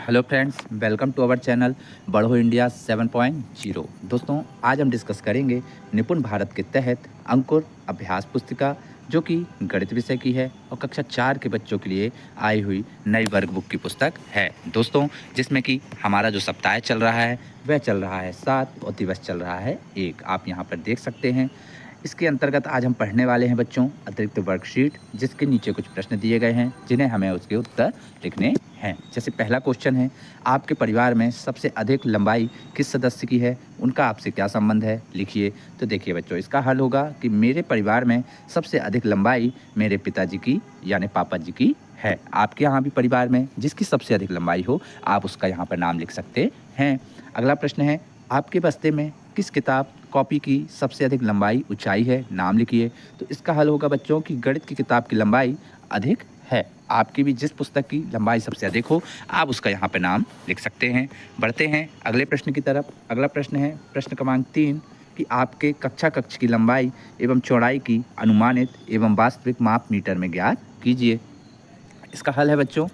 Hello friends, welcome to our channel बढ़ो India 7.0। दोस्तों, आज हम डिस्कस करेंगे निपुण भारत के तहत अंकुर अभ्यास पुस्तिका, जो कि गणित विषय की है और कक्षा 4 के बच्चों के लिए आई हुई नई वर्क बुक की पुस्तक है दोस्तों, जिसमें कि हमारा जो सप्ताह चल रहा है वह चल रहा है 7 और दिवस चल रहा है 1। आप यहाँ पर देख सकते हैं। इसके अंतर्गत आज हम पढ़ने वाले हैं बच्चों अतिरिक्त वर्कशीट, जिसके नीचे कुछ प्रश्न दिए गए हैं जिन्हें हमें उसके उत्तर लिखने हैं। जैसे पहला क्वेश्चन है, आपके परिवार में सबसे अधिक लंबाई किस सदस्य की है, उनका आपसे क्या संबंध है, लिखिए। तो देखिए बच्चों, इसका हल होगा कि मेरे परिवार में सबसे अधिक लंबाई मेरे पिताजी की यानी पापा जी की है। आपके यहाँ भी परिवार में जिसकी सबसे अधिक लंबाई हो, आप उसका यहाँ पर नाम लिख सकते हैं। अगला प्रश्न है, आपके बस्ते में किस किताब कॉपी की सबसे अधिक लंबाई ऊंचाई है, नाम लिखिए। तो इसका हल होगा बच्चों कि गणित की किताब की लंबाई अधिक है। आपकी भी जिस पुस्तक की लंबाई सबसे अधिक हो, आप उसका यहाँ पे नाम लिख सकते हैं। बढ़ते हैं अगले प्रश्न की तरफ। अगला प्रश्न है प्रश्न क्रमांक 3 कि आपके कक्ष की लंबाई एवं चौड़ाई की अनुमानित एवं वास्तविक माप मीटर में ज्ञात कीजिए। इसका हल है बच्चों,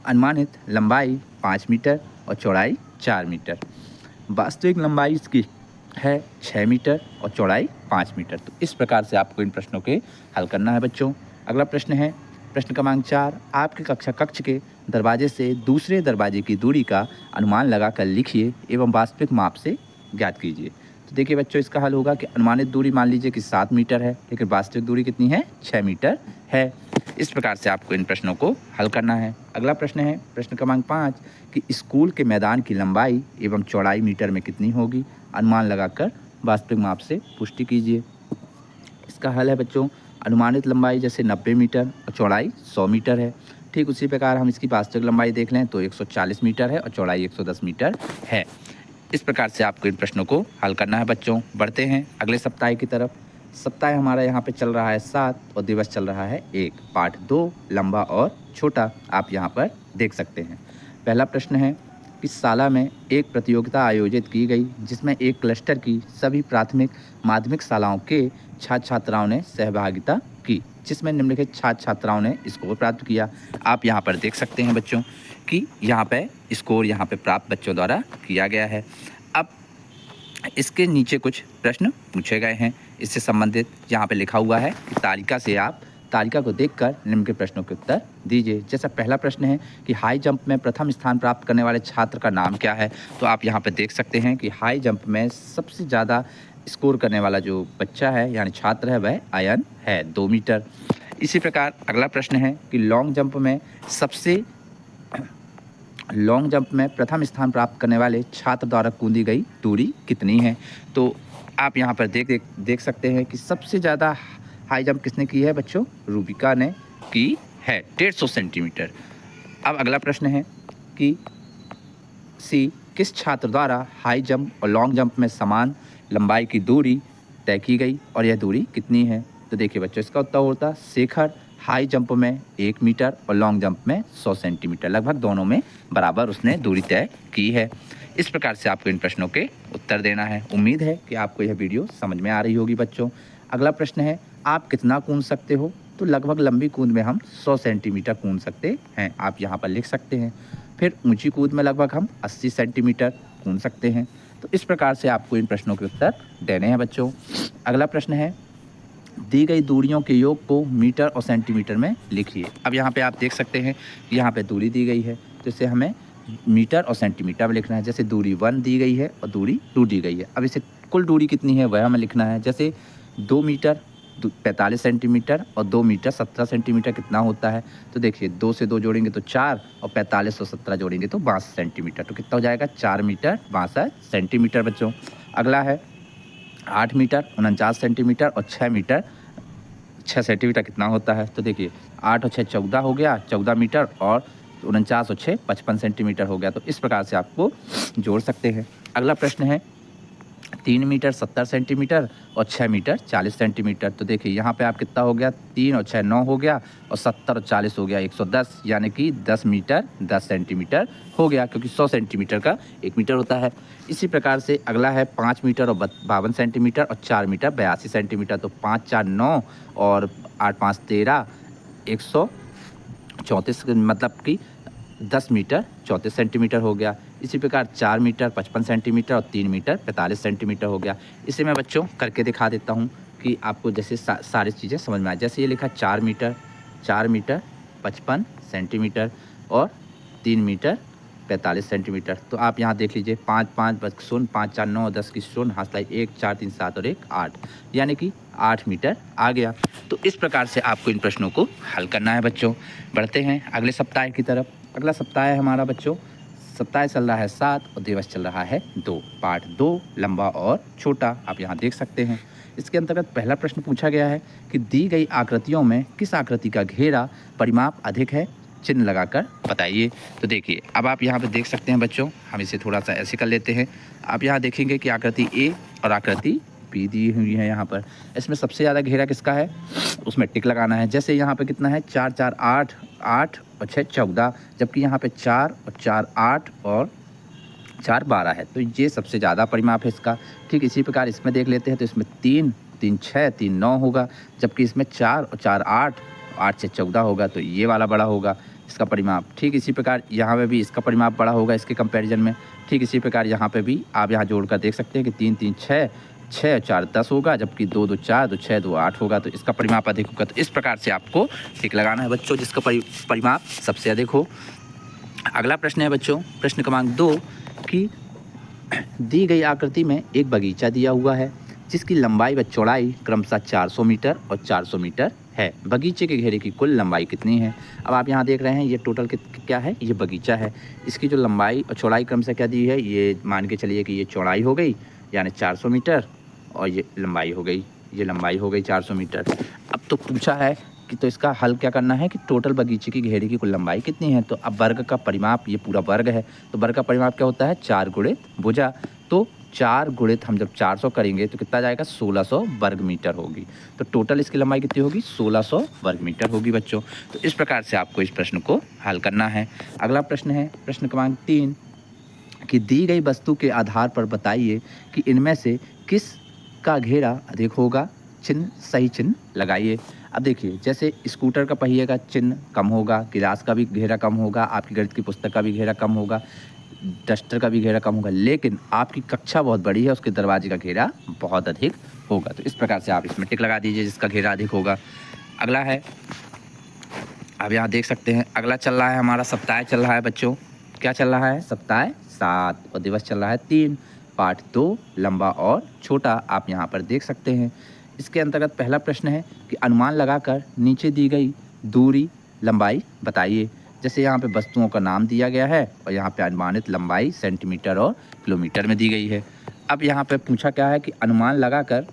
अनुमानित लंबाई 5 मीटर और चौड़ाई 4 मीटर। वास्तविक लंबाई इसकी है 6 मीटर और चौड़ाई 5 मीटर। तो इस प्रकार से आपको इन प्रश्नों के हल करना है बच्चों। अगला प्रश्न है प्रश्न क्रमांक 4, आपके कक्ष के दरवाजे से दूसरे दरवाजे की दूरी का अनुमान लगाकर लिखिए एवं वास्तविक माप से ज्ञात कीजिए। तो देखिए बच्चों, इसका हल होगा कि अनुमानित दूरी मान लीजिए कि 7 मीटर है, लेकिन वास्तविक दूरी कितनी है, 6 मीटर है। इस प्रकार से आपको इन प्रश्नों को हल करना है। अगला प्रश्न है प्रश्न क्रमांक 5 कि स्कूल के मैदान की लंबाई एवं चौड़ाई मीटर में कितनी होगी, अनुमान लगाकर वास्तविक माप से पुष्टि कीजिए। इसका हल है बच्चों, अनुमानित लंबाई जैसे 90 मीटर और चौड़ाई 100 मीटर है। ठीक उसी प्रकार हम इसकी वास्तविक लंबाई देख लें तो 140 मीटर है और चौड़ाई 110 मीटर है। इस प्रकार से आपको इन प्रश्नों को हल करना है बच्चों। बढ़ते हैं अगले सप्ताह की तरफ। सप्ताह हमारा यहाँ पे चल रहा है 7 और दिवस चल रहा है 1। पाठ 2 लंबा और छोटा आप यहाँ पर देख सकते हैं। पहला प्रश्न है कि शाला में एक प्रतियोगिता आयोजित की गई जिसमें एक क्लस्टर की सभी प्राथमिक माध्यमिक शालाओं के छात्र छात्राओं ने सहभागिता की, जिसमें निम्नलिखित छात्र छात्राओं ने स्कोर प्राप्त किया। आप यहाँ पर देख सकते हैं बच्चों कि यहाँ पे स्कोर यहाँ पे प्राप्त बच्चों द्वारा किया गया है। अब इसके नीचे कुछ प्रश्न पूछे गए हैं इससे संबंधित। यहाँ पे लिखा हुआ है कि तालिका को देखकर निम्न के प्रश्नों के उत्तर दीजिए। जैसा पहला प्रश्न है कि हाई जंप में प्रथम स्थान प्राप्त करने वाले छात्र का नाम क्या है। तो आप यहाँ पे देख सकते हैं कि हाई जंप में सबसे ज़्यादा स्कोर करने वाला जो बच्चा है यानी छात्र है वह आयन है, 2 मीटर। इसी प्रकार अगला प्रश्न है कि लॉन्ग जंप में प्रथम स्थान प्राप्त करने वाले छात्र द्वारा कूदी गई दूरी कितनी है। तो आप यहाँ पर देख सकते हैं कि सबसे ज़्यादा हाई जंप किसने की है बच्चों, रूबिका ने की है, 150 सेंटीमीटर। अब अगला प्रश्न है कि सी किस छात्र द्वारा हाई जंप और लॉन्ग जंप में समान लंबाई की दूरी तय की गई और यह दूरी कितनी है। तो देखिए बच्चों, इसका उत्तर होता शेखर हाई जंप में 1 मीटर और लॉन्ग जंप में 100 सेंटीमीटर, लगभग दोनों में बराबर उसने दूरी तय की है। इस प्रकार से आपको इन प्रश्नों के उत्तर देना है। उम्मीद है कि आपको यह वीडियो समझ में आ रही होगी बच्चों। अगला प्रश्न है, आप कितना कूद सकते हो। तो लगभग लंबी कूद में हम 100 सेंटीमीटर कूद सकते हैं, आप यहाँ पर लिख सकते हैं। फिर ऊंची कूद में लगभग हम 80 सेंटीमीटर कूद सकते हैं। तो इस प्रकार से आपको इन प्रश्नों के उत्तर देने हैं बच्चों। अगला प्रश्न है, दी गई दूरियों के योग को मीटर और सेंटीमीटर में लिखिए। अब यहाँ पे आप देख सकते हैं कि यहाँ पे दूरी दी गई है, तो इसे हमें मीटर और सेंटीमीटर में लिखना है। जैसे दूरी 1 दी गई है और दूरी 2 दी गई है। अब इसे कुल दूरी कितनी है वह हमें लिखना है। जैसे 2 मीटर 45 सेंटीमीटर और 2 मीटर 17 सेंटीमीटर कितना होता है। तो देखिए 2 से 2 जोड़ेंगे तो 4 और 45 और 17 जोड़ेंगे तो 62 सेंटीमीटर। तो कितना हो जाएगा, 4 मीटर 62 सेंटीमीटर बच्चों। अगला है 8 मीटर 49 सेंटीमीटर और 6 मीटर 6 सेंटीमीटर कितना होता है। तो देखिए 8 और 6 14 हो गया, 14 मीटर और 49 और 6 55 सेंटीमीटर हो गया। तो इस प्रकार से आपको जोड़ सकते हैं। अगला प्रश्न है 3 मीटर 70 सेंटीमीटर और 6 मीटर 40 सेंटीमीटर। तो देखिए यहाँ पे आप कितना हो गया, 3 और 6 9 हो गया और 70 और 40 हो गया 110, यानी कि 10 मीटर 10 सेंटीमीटर हो गया, क्योंकि 100 सेंटीमीटर का 1 मीटर होता है। इसी प्रकार से अगला है 5 मीटर और 52 सेंटीमीटर और 4 मीटर 82 सेंटीमीटर। तो 5 4 9 और 8 5 13 134, मतलब कि 10 मीटर 34 सेंटीमीटर हो गया। इसी प्रकार 4 मीटर 55 सेंटीमीटर और 3 मीटर 45 सेंटीमीटर हो गया। इसे मैं बच्चों करके दिखा देता हूँ कि आपको जैसे सारी चीज़ें समझ में आए। जैसे ये लिखा 4 मीटर 55 सेंटीमीटर और 3 मीटर 45 सेंटीमीटर। तो आप यहाँ देख लीजिए 5 5 बस शून्य 5 4 9 10 की शून्य हाथ 1 4 3 7 और 1 8 यानी कि 8 मीटर आ गया। तो इस प्रकार से आपको इन प्रश्नों को हल करना है बच्चों। बढ़ते हैं अगले सप्ताह की तरफ। अगला सप्ताह है हमारा बच्चों, सप्ताह चल रहा है 7 और दिवस चल रहा है 2। पाठ 2 लंबा और छोटा आप यहाँ देख सकते हैं। इसके अंतर्गत पहला प्रश्न पूछा गया है कि दी गई आकृतियों में किस आकृति का घेरा परिमाप अधिक है, चिन्ह लगाकर बताइए। तो देखिए अब आप यहाँ पे देख सकते हैं बच्चों, हम इसे थोड़ा सा ऐसे कर लेते हैं। आप यहाँ देखेंगे कि आकृति ए और आकृति बी दी हुई है। यहाँ पर इसमें सबसे ज़्यादा घेरा किसका है, उसमें टिक लगाना है। जैसे यहाँ पे कितना है 4 4 8 8 और 6 14, जबकि यहाँ पे 4 और 4 8 और 4 12 है। तो ये सबसे ज़्यादा परिमाप है इसका। ठीक इसी प्रकार इसमें देख लेते हैं तो इसमें 3 3 6 3 9 होगा, जबकि इसमें 4 और 4 8 8 से 14 होगा। तो ये वाला बड़ा होगा इसका परिमाप। ठीक इसी प्रकार यहाँ पे भी इसका परिमाप बड़ा होगा इसके कंपैरिजन में। ठीक इसी प्रकार यहाँ पे भी आप यहाँ जोड़कर देख सकते हैं कि 3 3 6 6 4 10 होगा, जबकि 2 2 4 2 6 2 8 होगा। तो इसका परिमाप अधिक होगा। तो इस प्रकार से आपको टिक लगाना है बच्चों जिसका परिमाप सबसे अधिक हो। अगला प्रश्न है बच्चों, प्रश्न क्रमांक 2 कि दी गई आकृति में एक बगीचा दिया हुआ है जिसकी लंबाई व चौड़ाई क्रमशः 400 मीटर और 400 मीटर है। बगीचे के घेरे की कुल लंबाई कितनी है। अब आप यहाँ देख रहे हैं ये टोटल क्या है, ये बगीचा है। इसकी जो लंबाई और चौड़ाई क्रमशः क्या दी है, ये मान के चलिए कि ये चौड़ाई हो गई यानी 400 मीटर और ये लंबाई हो गई, ये लंबाई हो गई 400 मीटर। अब तो पूछा है कि तो इसका हल क्या करना है कि टोटल बगीचे की घेरे की कुल लंबाई कितनी है। तो अब वर्ग का परिमाप, ये पूरा वर्ग है तो वर्ग का परिमाप क्या होता है 4 गुणित भुजा। तो 4 गुणित हम जब 400 करेंगे तो कितना जाएगा 1600 वर्ग मीटर होगी। तो टोटल इसकी लंबाई कितनी होगी 1600 वर्ग मीटर होगी बच्चों। तो इस प्रकार से आपको इस प्रश्न को हल करना है। अगला प्रश्न है प्रश्न क्रमांक 3 कि दी गई वस्तु के आधार पर बताइए कि इनमें से किस का घेरा अधिक होगा, चिन्ह सही चिन्ह लगाइए। अब देखिए जैसे स्कूटर का पहिए का चिन्ह कम होगा, गिलास का भी घेरा कम होगा, आपकी गणित की पुस्तक का भी घेरा कम होगा, डस्टर का भी घेरा कम होगा, लेकिन आपकी कक्षा बहुत बड़ी है उसके दरवाजे का घेरा बहुत अधिक होगा। तो इस प्रकार से आप इसमें टिक लगा दीजिए जिसका घेरा अधिक होगा। अगला है, अब यहाँ देख सकते हैं अगला चल रहा है हमारा सप्ताह चल रहा है बच्चों। क्या चल रहा है, सप्ताह 7 और दिवस चल रहा है 3। पाठ 2 लंबा और छोटा आप यहाँ पर देख सकते हैं। इसके अंतर्गत पहला प्रश्न है कि अनुमान लगाकर नीचे दी गई दूरी लंबाई बताइए। जैसे यहाँ पे वस्तुओं का नाम दिया गया है और यहाँ पे अनुमानित लंबाई सेंटीमीटर और किलोमीटर में दी गई है। अब यहाँ पे पूछा क्या है कि अनुमान लगाकर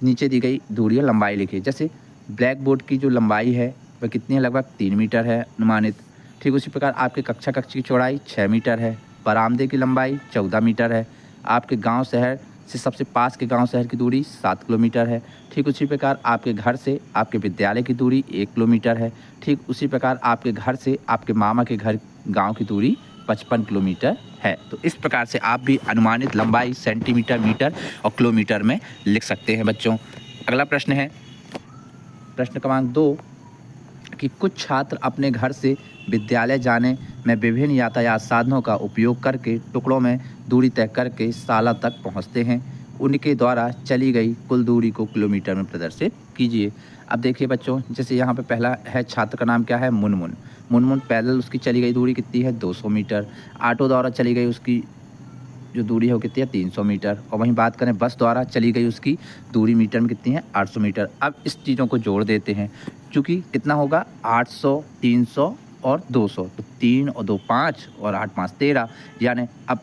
नीचे दी गई दूरी और लंबाई लिखिए। जैसे ब्लैक बोर्ड की जो लंबाई है वह कितनी है, लगभग 3 मीटर है अनुमानित। ठीक उसी प्रकार आपके कक्षा कक्ष की चौड़ाई 6 मीटर है। बरामदे की लंबाई 14 मीटर है। आपके गांव शहर से सबसे पास के गांव शहर की दूरी 7 किलोमीटर है। ठीक उसी प्रकार आपके घर से आपके विद्यालय की दूरी 1 किलोमीटर है। ठीक उसी प्रकार आपके घर से आपके मामा के घर गांव की दूरी 55 किलोमीटर है। तो इस प्रकार से आप भी अनुमानित लंबाई सेंटीमीटर, मीटर और किलोमीटर में लिख सकते हैं बच्चों। अगला प्रश्न है प्रश्न क्रमांक 2 कि कुछ छात्र अपने घर से विद्यालय जाने में विभिन्न यातायात साधनों का उपयोग करके टुकड़ों में दूरी तय करके शाला तक पहुंचते हैं। उनके द्वारा चली गई कुल दूरी को किलोमीटर में प्रदर्शित कीजिए। अब देखिए बच्चों, जैसे यहाँ पे पहला है छात्र का नाम क्या है, मुनमुन। मुनमुन पैदल उसकी चली गई दूरी कितनी है 200 मीटर। ऑटो द्वारा चली गई उसकी जो दूरी है वो कितनी है 300 मीटर। और वहीं बात करें बस द्वारा चली गई उसकी दूरी मीटर में कितनी है 800 मीटर। अब इस चीज़ों को जोड़ देते हैं, चूँकि कितना होगा 800, 300 और 200। तो 3 और 2 5 और 8 5 13, यानी अब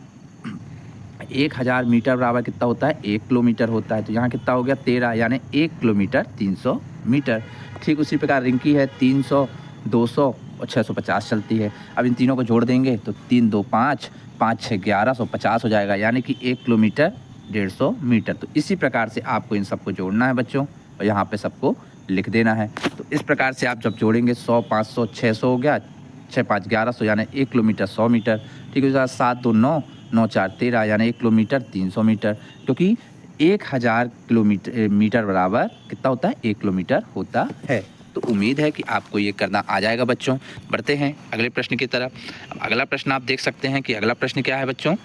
1000 मीटर बराबर कितना होता है 1 किलोमीटर होता है। तो यहाँ कितना हो गया 13, यानी 1 किलोमीटर 300 मीटर। ठीक उसी प्रकार रिंकी है 300, 200 और 650 चलती है। अब इन तीनों को जोड़ देंगे तो 3 2 5 5 6 1150 हो जाएगा, यानी कि 1 किलोमीटर 150 मीटर। तो इसी प्रकार से आपको इन सबको जोड़ना है बच्चों और यहाँ पे सबको लिख देना है। तो इस प्रकार से आप जब जोड़ेंगे 100 500 600 हो गया, 6 5 1100 यानी 1 किलोमीटर 100 मीटर। ठीक है, 7 2 9 9 4 13 यानी 1 किलोमीटर 300 मीटर, क्योंकि 1000 किलोमीटर मीटर बराबर कितना होता है 1 किलोमीटर होता है। तो उम्मीद है कि आपको ये करना आ जाएगा बच्चों। बढ़ते हैं अगले प्रश्न की तरफ। अब अगला प्रश्न आप देख सकते हैं कि अगला प्रश्न क्या है बच्चों।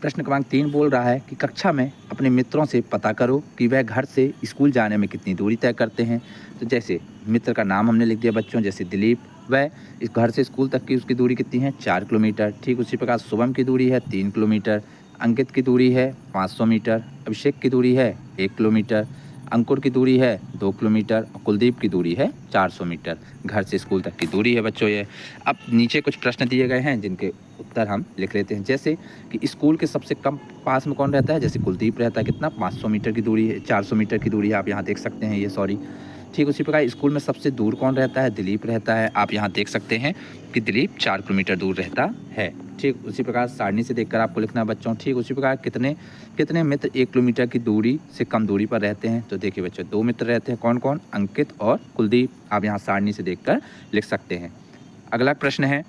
प्रश्न क्रमांक 3 बोल रहा है कि कक्षा में अपने मित्रों से पता करो कि वह घर से स्कूल जाने में कितनी दूरी तय करते हैं। तो जैसे मित्र का नाम हमने लिख दिया बच्चों, जैसे दिलीप, वह इस घर से स्कूल तक की उसकी दूरी कितनी है, 4 किलोमीटर। ठीक उसी प्रकार शुभम की दूरी है 3 किलोमीटर, अंकित की दूरी है 500 मीटर, अभिषेक की दूरी है 1 किलोमीटर, अंकुर की दूरी है 2 किलोमीटर और कुलदीप की दूरी है 400 मीटर। घर से स्कूल तक की दूरी है बच्चों ये। अब नीचे कुछ प्रश्न दिए गए हैं जिनके उत्तर हम लिख लेते हैं। जैसे कि स्कूल के सबसे कम पास में कौन रहता है, जैसे कुलदीप रहता है, कितना 500 मीटर की दूरी है, 400 मीटर की दूरी है, आप यहाँ देख सकते हैं ये, सॉरी। ठीक उसी प्रकार स्कूल में सबसे दूर कौन रहता है, दिलीप रहता है, आप यहाँ देख सकते हैं कि दिलीप 4 किलोमीटर दूर रहता है। ठीक उसी प्रकार सारणी से देखकर आपको लिखना है बच्चों। ठीक उसी प्रकार कितने मित्र 1 किलोमीटर की दूरी से कम दूरी पर रहते हैं। तो देखिए बच्चों 2 मित्र रहते हैं, कौन कौन, अंकित और कुलदीप, आप यहाँ सारणी से देखकर लिख सकते हैं। अगला प्रश्न है,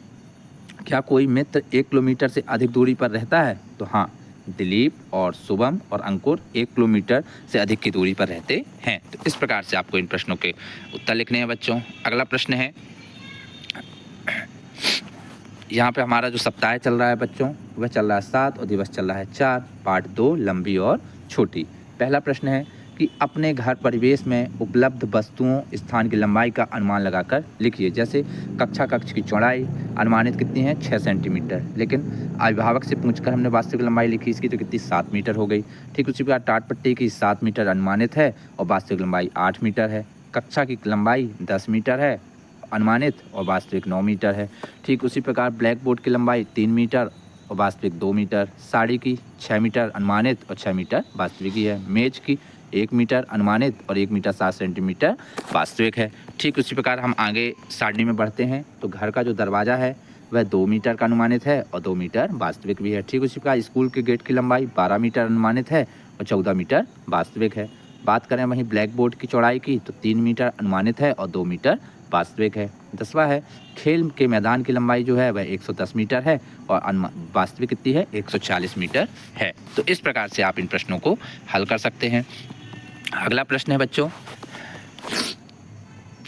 क्या कोई मित्र 1 किलोमीटर से अधिक दूरी पर रहता है। तो हाँ, दिलीप और शुभम और अंकुर 1 किलोमीटर से अधिक की दूरी पर रहते हैं। तो इस प्रकार से आपको इन प्रश्नों के उत्तर लिखने हैं बच्चों। अगला प्रश्न है, यहाँ पे हमारा जो सप्ताह चल रहा है बच्चों वह चल रहा है 7 और दिवस चल रहा है 4, पार्ट 2 लंबी और छोटी। पहला प्रश्न है कि अपने घर परिवेश में उपलब्ध वस्तुओं स्थान की लंबाई का अनुमान लगाकर लिखिए। जैसे कक्ष की चौड़ाई अनुमानित कितनी है, 6 सेंटीमीटर, लेकिन अभिभावक से पूछकर हमने वास्तविक लंबाई लिखी इसकी, तो कितनी 7 मीटर हो गई। ठीक उसी प्रकार टाट पट्टी की 7 मीटर अनुमानित है और वास्तविक लंबाई 8 मीटर है। कक्षा की लंबाई 10 मीटर है अनुमानित और वास्तविक 9 मीटर है। ठीक उसी प्रकार ब्लैक बोर्ड की लंबाई 3 मीटर और वास्तविक 2 मीटर, साड़ी की 6 मीटर अनुमानित और 6 मीटर वास्तविक ही है, मेज की 1 मीटर अनुमानित और 1 मीटर 7 सेंटीमीटर वास्तविक है। ठीक उसी प्रकार हम आगे सारणी में बढ़ते हैं तो घर का जो दरवाज़ा है वह 2 मीटर का अनुमानित है और 2 मीटर वास्तविक भी है। ठीक उसी प्रकार स्कूल के गेट की लंबाई 12 मीटर अनुमानित है और 14 मीटर वास्तविक है। बात करें वहीं ब्लैक बोर्ड की चौड़ाई की तो 3 मीटर अनुमानित है और 2 मीटर वास्तविक है। 10वां है, खेल के मैदान की लंबाई जो है वह 110 मीटर है और वास्तविक कितनी है, 140 मीटर है। तो इस प्रकार से आप इन प्रश्नों को हल कर सकते हैं। अगला प्रश्न है बच्चों,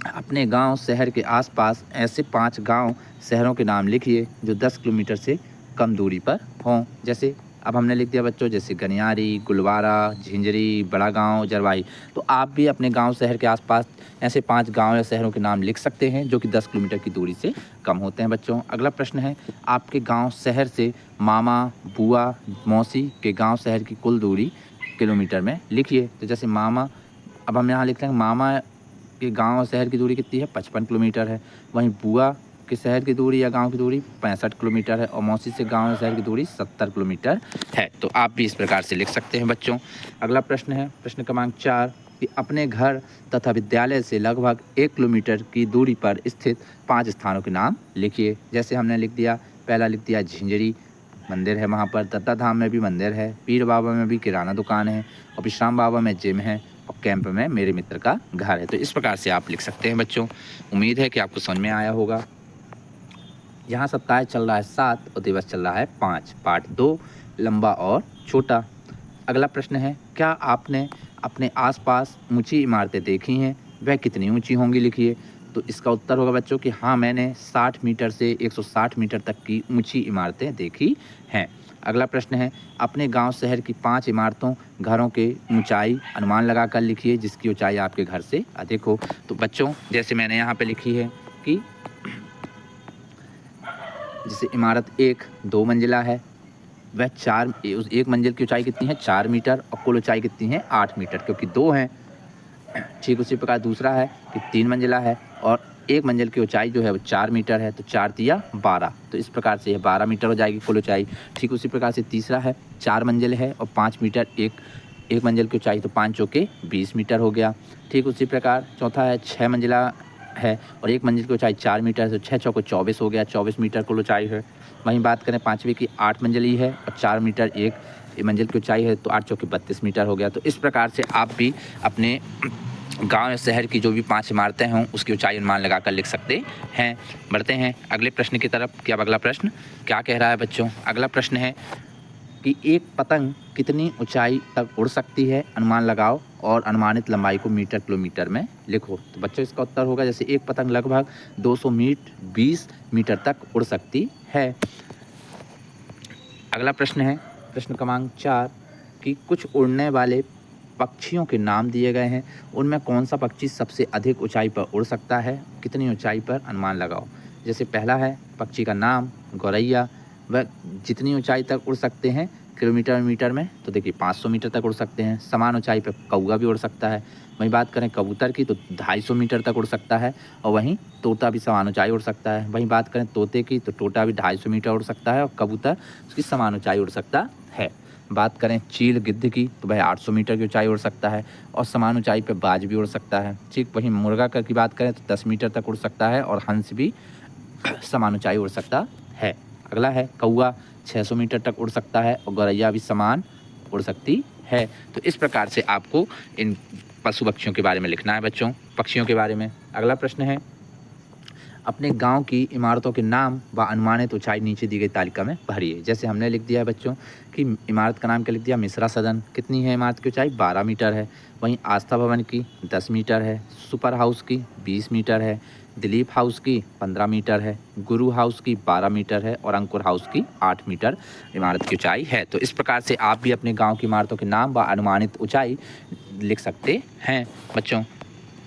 अपने गांव शहर के आसपास ऐसे 5 गांव शहरों के नाम लिखिए जो 10 किलोमीटर से कम दूरी पर हों। जैसे अब हमने लिख दिया बच्चों, जैसे गनियारी, गुलवारा, झिंझरी, बड़ा गांव, जरवाई। तो आप भी अपने गांव शहर के आसपास ऐसे 5 गांव या शहरों के नाम लिख सकते हैं जो कि 10 किलोमीटर की दूरी से कम होते हैं बच्चों। अगला प्रश्न है, आपके गांव शहर से मामा, बुआ, मौसी के गांव शहर की कुल दूरी किलोमीटर में लिखिए। तो जैसे मामा, अब हम यहाँ लिख रहे हैं मामा के गांव और शहर की दूरी कितनी है, 55 किलोमीटर है। वहीं बुआ के शहर की दूरी या गांव की दूरी 65 किलोमीटर है और मौसी से गांव या शहर की दूरी 70 किलोमीटर है। तो आप भी इस प्रकार से लिख सकते हैं बच्चों। अगला प्रश्न है प्रश्न क्रमांक 4 कि अपने घर तथा विद्यालय से लगभग 1 किलोमीटर की दूरी पर स्थित 5 स्थानों के नाम लिखिए। जैसे हमने लिख दिया, पहला लिख दिया झिंझरी, मंदिर है वहाँ पर, दत्ता धाम में भी मंदिर है, पीर बाबा में भी किराना दुकान है और विश्राम बाबा में जिम है और कैंप में मेरे मित्र का घर है। तो इस प्रकार से आप लिख सकते हैं बच्चों। उम्मीद है कि आपको समझ में आया होगा। यहाँ सप्ताह चल रहा है 7 और दिवस चल रहा है 5, पार्ट 2 लंबा और छोटा। अगला प्रश्न है, क्या आपने अपने आसपास ऊंची इमारतें देखी हैं, वह कितनी ऊंची होंगी लिखिए। तो इसका उत्तर होगा बच्चों कि हाँ, मैंने 60 मीटर से 160 मीटर तक की ऊंची इमारतें देखी हैं। अगला प्रश्न है, अपने गांव शहर की 5 इमारतों घरों के ऊंचाई अनुमान लगाकर लिखिए जिसकी ऊंचाई आपके घर से अधिक हो। तो बच्चों जैसे मैंने यहाँ पे लिखी है कि जैसे इमारत 1 2 मंजिला है, वह 4 उस 1 मंजिल की ऊंचाई कितनी है, 4 मीटर और कुल ऊंचाई कितनी है, 8 मीटर, क्योंकि 2 हैं। ठीक उसी प्रकार दूसरा है कि 3 मंजिला है और 1 मंजिल की ऊंचाई जो है वो 4 मीटर है, तो 4 तिया 12, तो इस प्रकार से यह 12 मीटर हो जाएगी कुल ऊंचाई। ठीक उसी प्रकार से तीसरा है 4 मंजिल है और 5 मीटर, एक मंजिल की ऊंचाई, तो 5 चौके 20 मीटर हो गया। ठीक उसी प्रकार चौथा है 6 मंजिला है और 1 मंजिल की ऊंचाई 4 मीटर है, तो 6 चौके 24 हो गया, 24 मीटर कुल ऊंचाई है। वहीं बात करें 5वीं की, 8 मंजिली है और 4 मीटर एक मंजिल की ऊंचाई है, तो 8 चौके 32 मीटर हो गया। तो इस प्रकार से आप भी अपने गांव या शहर की जो भी 5 इमारतें हों उसकी ऊंचाई अनुमान लगाकर लिख सकते हैं। बढ़ते हैं अगले प्रश्न की तरफ कि अब अगला प्रश्न क्या कह रहा है बच्चों। अगला प्रश्न है, कि एक पतंग कितनी ऊंचाई तक उड़ सकती है, अनुमान लगाओ और अनुमानित लंबाई को मीटर किलोमीटर में लिखो। तो बच्चों इसका उत्तर होगा जैसे एक पतंग लगभग 220 मीटर तक उड़ सकती है। अगला प्रश्न है प्रश्न क्रमांक 4 कि कुछ उड़ने वाले पक्षियों के नाम दिए गए हैं, उनमें कौन सा पक्षी सबसे अधिक ऊंचाई पर उड़ सकता है, कितनी ऊंचाई पर, अनुमान लगाओ। जैसे पहला है पक्षी का नाम गौरैया, वह जितनी ऊंचाई तक उड़ सकते हैं किलोमीटर मीटर में, तो देखिए 500 मीटर तक उड़ सकते हैं। समान ऊंचाई पर कौवा भी उड़ सकता है। वहीं बात करें कबूतर की तो 250 मीटर तक उड़ सकता है, और वहीं तोता भी समान ऊंचाई उड़ सकता है। वहीं बात करें तोते की तो तोता भी 250 मीटर उड़ सकता है और कबूतर उसकी समान ऊंचाई उड़ सकता है। बात करें चील गिद्ध की तो वह 800 मीटर की ऊंचाई उड़ सकता है और समान ऊंचाई पर बाज भी उड़ सकता है। ठीक वहीं मुर्गा की बात करें तो 10 मीटर तक उड़ सकता है और हंस भी समान ऊंचाई उड़ सकता है। अगला है कौवा 600 मीटर तक उड़ सकता है और गौरैया भी समान उड़ सकती है। तो इस प्रकार से आपको इन पशु पक्षियों के बारे में लिखना है बच्चों, पक्षियों के बारे में। अगला प्रश्न है अपने गांव की इमारतों के नाम व अनुमानित ऊंचाई नीचे दी गई तालिका में भरिए। जैसे हमने लिख दिया है बच्चों कि इमारत का नाम क्या लिख दिया, मिश्रा सदन। कितनी है इमारत की ऊंचाई, 12 मीटर है। वहीं आस्था भवन की 10 मीटर है, सुपर हाउस की 20 मीटर है, दिलीप हाउस की 15 मीटर है, गुरु हाउस की 12 मीटर है और अंकुर हाउस की 8 मीटर इमारत की ऊंचाई है। तो इस प्रकार से आप भी अपने गाँव की इमारतों के नाम व अनुमानित ऊंचाई लिख सकते हैं बच्चों।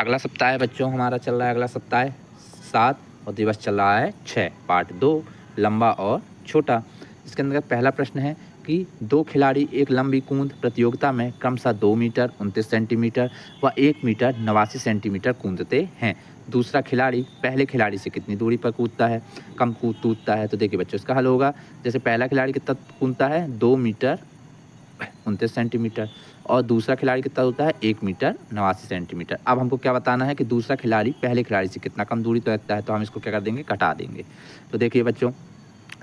अगला सप्ताह है बच्चों हमारा चल रहा है, अगला सप्ताह है 7 और दिवस चल रहा है 6, पार्ट 2 लंबा और छोटा। इसके अंदर पहला प्रश्न है कि दो खिलाड़ी एक लंबी कूद प्रतियोगिता में क्रमशः 2 मीटर 29 सेंटीमीटर व 1 मीटर 89 सेंटीमीटर कूदते हैं। दूसरा खिलाड़ी पहले खिलाड़ी से कितनी दूरी पर कूदता है, कम कूदता है। तो देखिए बच्चों इसका हल होगा जैसे पहला खिलाड़ी कितना कूदता है 2 मीटर 29 सेंटीमीटर और दूसरा खिलाड़ी कितना होता है 1 मीटर 89 सेंटीमीटर। अब हमको क्या बताना है कि दूसरा खिलाड़ी पहले खिलाड़ी से कितना कम दूरी पर रखता है, तो हम इसको क्या कर देंगे, घटा देंगे। तो देखिए बच्चों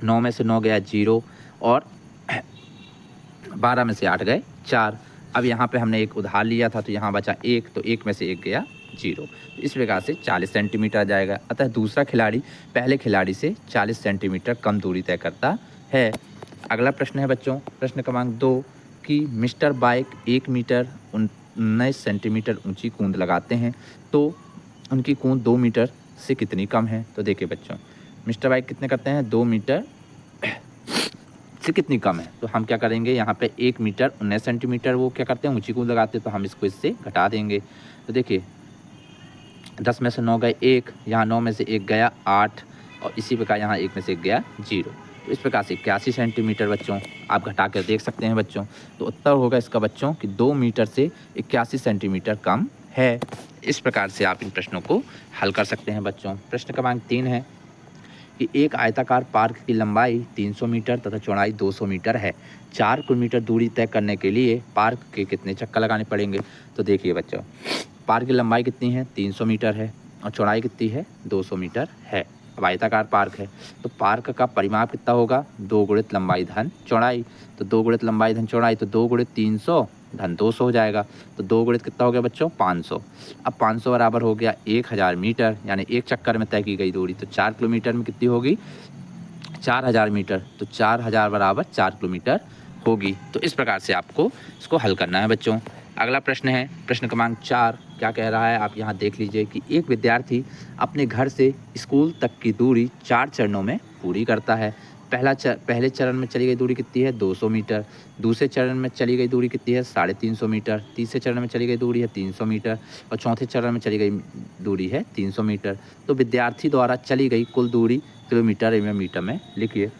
9 में से 9 गया 0 और 12 में से 8 गए 4। अब यहाँ पे हमने एक उधार लिया था तो यहाँ बचा 1, तो 1 में से 1 गया 0। तो इस प्रकार से 40 सेंटीमीटर आ जाएगा। अतः दूसरा खिलाड़ी पहले खिलाड़ी से 40 सेंटीमीटर कम दूरी तय करता है। अगला प्रश्न है बच्चों प्रश्न क्रमांक 2 कि मिस्टर बाइक 1 मीटर 19 सेंटीमीटर ऊंची कूद लगाते हैं तो उनकी कूद 2 मीटर से कितनी कम है। तो देखिए बच्चों मिस्टर बाइक कितने करते हैं 2 मीटर से कितनी कम है, तो हम क्या करेंगे यहाँ पे 1 मीटर 19 सेंटीमीटर वो क्या करते हैं ऊंची कूद लगाते हैं, तो हम इसको इससे घटा देंगे। तो देखिए 10 में से 9 गए 1, यहाँ 9 में से 1 गया 8 और इसी प्रकार यहाँ 1 में से 1 गया 0। तो इस प्रकार से 81 सेंटीमीटर बच्चों आप घटा कर देख सकते हैं बच्चों। तो उत्तर होगा इसका बच्चों कि 2 मीटर से 81 सेंटीमीटर कम है। इस प्रकार से आप इन प्रश्नों को हल कर सकते हैं बच्चों। प्रश्न क्रमांक 3 है कि एक आयताकार पार्क की लंबाई 300 मीटर तथा चौड़ाई 200 मीटर है। 4 किलोमीटर दूरी तय करने के लिए पार्क के कितने चक्कर लगाने पड़ेंगे। तो देखिए बच्चों पार्क की लंबाई कितनी है 300 मीटर है और चौड़ाई कितनी है 200 मीटर है। अब आयताकार पार्क है तो पार्क का परिमाप कितना होगा 2 गुणित लंबाई धन चौड़ाई। तो 2 गुणित लंबाई धन चौड़ाई तो 2 गुणित 300 धन 200 हो जाएगा। तो 2 गुणित कितना हो गया बच्चों 500। अब 500 बराबर हो गया 1000 मीटर, यानी एक चक्कर में तय की गई दूरी। तो 4 किलोमीटर में कितनी होगी 4000 मीटर। तो 4000 बराबर 4 किलोमीटर होगी। तो इस प्रकार से आपको इसको हल करना है बच्चों। अगला प्रश्न है प्रश्न क्रमांक 4 क्या कह रहा है आप यहाँ देख लीजिए कि एक विद्यार्थी अपने घर से स्कूल तक की दूरी 4 चरणों में पूरी करता है। पहले चरण में चली गई दूरी कितनी है 200 मीटर, दूसरे चरण में चली गई दूरी कितनी है 350 मीटर, तीसरे चरण में चली गई दूरी है 300 मीटर और चौथे चरण में चली गई दूरी है 300 मीटर। तो विद्यार्थी द्वारा चली गई कुल दूरी किलोमीटर एवं मीटर में लिखिए।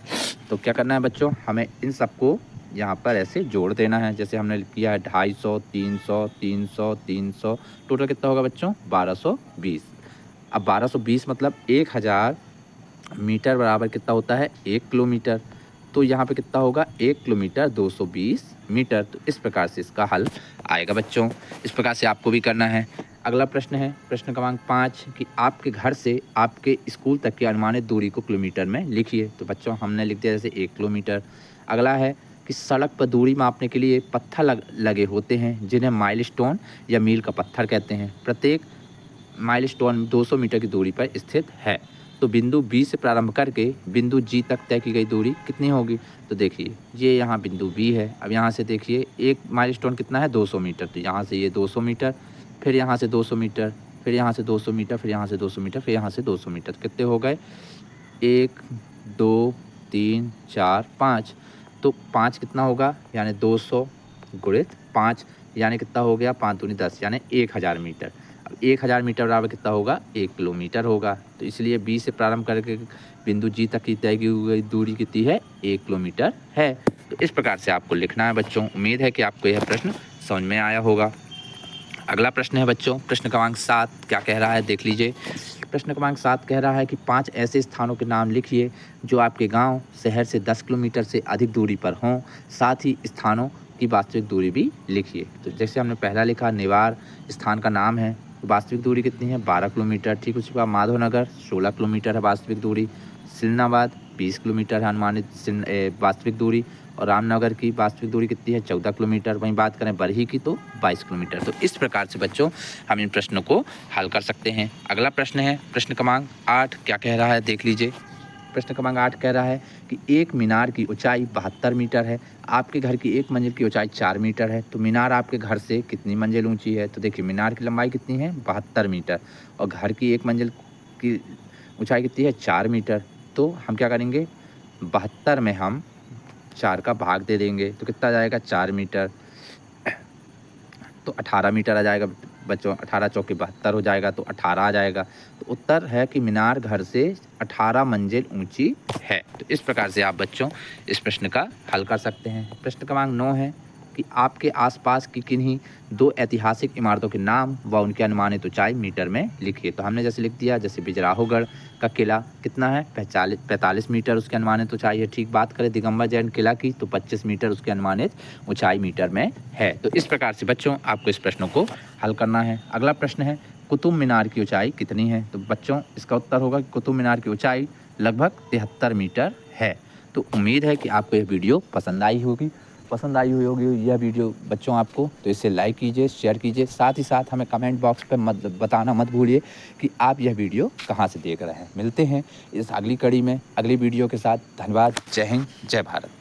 तो क्या करना है बच्चों हमें इन सबको यहाँ पर ऐसे जोड़ देना है। जैसे हमने किया है 250 300 300 300, टोटल कितना होगा बच्चों 1220। अब 1220 मतलब 1000 मीटर बराबर कितना होता है 1 किलोमीटर। तो यहाँ पे कितना होगा 1 किलोमीटर 220 मीटर। तो इस प्रकार से इसका हल आएगा बच्चों। इस प्रकार से आपको भी करना है। अगला प्रश्न है प्रश्न क्रमांक 5 कि आपके घर से आपके स्कूल तक की अनुमानित दूरी को किलोमीटर में लिखिए। तो बच्चों हमने लिख दिया जैसे 1 किलोमीटर। अगला है कि सड़क पर दूरी मापने के लिए पत्थर लगे होते हैं जिन्हें माइलस्टोन या मील का पत्थर कहते हैं। प्रत्येक माइलस्टोन 200 मीटर की दूरी पर स्थित है। तो बिंदु बी से प्रारंभ करके बिंदु जी तक तय की गई दूरी कितनी होगी। तो देखिए ये यहाँ बिंदु बी है। अब यहाँ से देखिए एक माइलस्टोन कितना है 200 मीटर, तो यहाँ से ये 200 मीटर, फिर यहाँ से 200 मीटर, फिर यहाँ से 200 मीटर, फिर यहाँ से 200 मीटर, फिर यहाँ से 200 मीटर। कितने हो गए 1 2 3 4 5। तो 5 कितना होगा यानी 200 गुणित 5 यानी कितना हो गया 5 दूनी 10 यानी 1000 मीटर। अब 1000 मीटर बराबर कितना होगा 1 किलोमीटर होगा। तो इसलिए बी से प्रारंभ करके बिंदु जी तक की तय की हुई दूरी कितनी है 1 किलोमीटर है। तो इस प्रकार से आपको लिखना है बच्चों। उम्मीद है कि आपको यह प्रश्न समझ में आया होगा। अगला प्रश्न है बच्चों प्रश्न क्रमांक 7 क्या कह रहा है देख लीजिए। प्रश्न क्रमांक 7 कह रहा है कि 5 ऐसे स्थानों के नाम लिखिए जो आपके गांव शहर से 10 किलोमीटर से अधिक दूरी पर हों, साथ ही स्थानों की वास्तविक दूरी भी लिखिए। तो जैसे हमने पहला लिखा नेवार स्थान का नाम है, तो वास्तविक दूरी कितनी है 12 किलोमीटर। ठीक उसी बात माधवनगर 16 किलोमीटर है वास्तविक दूरी, सिलनाबाद 20 किलोमीटर है अनुमानित वास्तविक दूरी, और रामनगर की वास्तविक दूरी कितनी है 14 किलोमीटर। वहीं बात करें बरही की तो 22 किलोमीटर। तो इस प्रकार से बच्चों हम इन प्रश्नों को हल कर सकते हैं। अगला प्रश्न है प्रश्न क्रमांक 8 क्या कह रहा है देख लीजिए। प्रश्न क्रमांक 8 कह रहा है कि एक मीनार की ऊंचाई 72 मीटर है, आपके घर की एक मंजिल की ऊंचाई 4 मीटर है, तो मीनार आपके घर से कितनी मंजिल ऊंची है। तो देखिए मीनार की लंबाई कितनी है 72 मीटर और घर की एक मंजिल की ऊंचाई कितनी है 4 मीटर। तो हम क्या करेंगे 72 में हम 4 का भाग दे देंगे तो कितना आ जाएगा 4 मीटर, तो 18 मीटर आ जाएगा बच्चों। 18 चौके 72 हो जाएगा तो 18 आ जाएगा। तो उत्तर है कि मीनार घर से 18 मंजिल ऊंची है। तो इस प्रकार से आप बच्चों इस प्रश्न का हल कर सकते हैं। प्रश्न क्रमांक 9 है कि आपके आसपास की किन्हीं 2 ऐतिहासिक इमारतों के नाम व उनकी अनुमानित ऊंचाई मीटर में लिखिए। तो हमने जैसे लिख दिया, जैसे बिजराहोगढ़ का किला कितना है 45 मीटर उसकी अनुमानित ऊंचाई है। ठीक बात करें दिगंबर जैन किला की तो 25 मीटर उसकी अनुमानित ऊंचाई मीटर में है। तो इस प्रकार से बच्चों आपको इस प्रश्नों को हल करना है। अगला प्रश्न है कुतुब मीनार की ऊंचाई कितनी है। तो बच्चों इसका उत्तर होगा कि कुतुब मीनार की ऊंचाई लगभग 73 मीटर है। तो उम्मीद है कि आपको यह वीडियो पसंद आई हुई होगी यह वीडियो बच्चों आपको। तो इसे लाइक कीजिए, शेयर कीजिए, साथ ही साथ हमें कमेंट बॉक्स पर बताना मत भूलिए कि आप यह वीडियो कहाँ से देख रहे हैं। मिलते हैं इस अगली कड़ी में अगली वीडियो के साथ। धन्यवाद। जय हिंद, जय भारत।